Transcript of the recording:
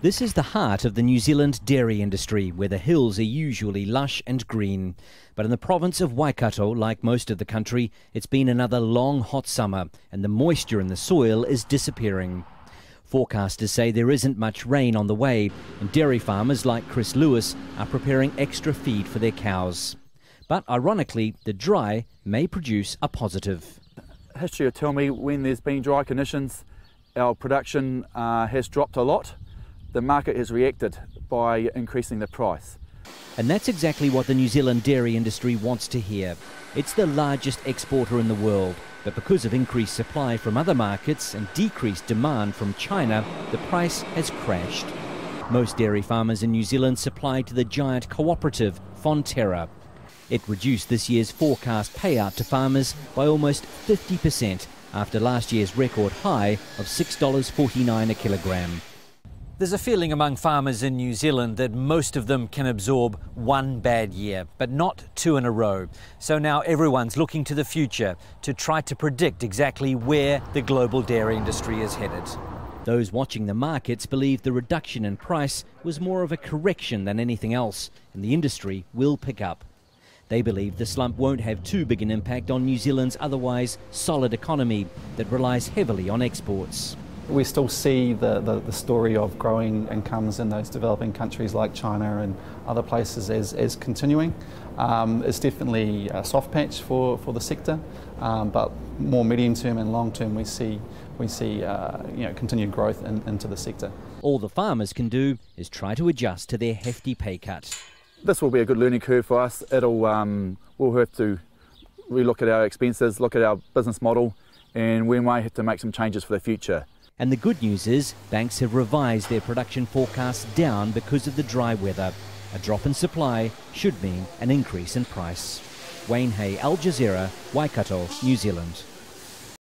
This is the heart of the New Zealand dairy industry, where the hills are usually lush and green. But in the province of Waikato, like most of the country, it's been another long hot summer and the moisture in the soil is disappearing. Forecasters say there isn't much rain on the way, and dairy farmers like Chris Lewis are preparing extra feed for their cows. But ironically, the dry may produce a positive. History will tell me when there's been dry conditions, our production has dropped a lot. The market has reacted by increasing the price. And that's exactly what the New Zealand dairy industry wants to hear. It's the largest exporter in the world, but because of increased supply from other markets and decreased demand from China, the price has crashed. Most dairy farmers in New Zealand supply to the giant cooperative Fonterra. It reduced this year's forecast payout to farmers by almost 50% after last year's record high of $6.49 a kilogram. There's a feeling among farmers in New Zealand that most of them can absorb one bad year, but not two in a row. So now everyone's looking to the future to try to predict exactly where the global dairy industry is headed. Those watching the markets believe the reduction in price was more of a correction than anything else, and the industry will pick up. They believe the slump won't have too big an impact on New Zealand's otherwise solid economy that relies heavily on exports. We still see the story of growing incomes in those developing countries like China and other places as continuing. It's definitely a soft patch for the sector, but more medium term and long term we see continued growth into the sector. All the farmers can do is try to adjust to their hefty pay cut. This will be a good learning curve for us. We'll have to relook at our expenses, look at our business model, and we might have to make some changes for the future. And the good news is banks have revised their production forecasts down because of the dry weather. A drop in supply should mean an increase in price. Wayne Hay, Al Jazeera, Waikato, New Zealand.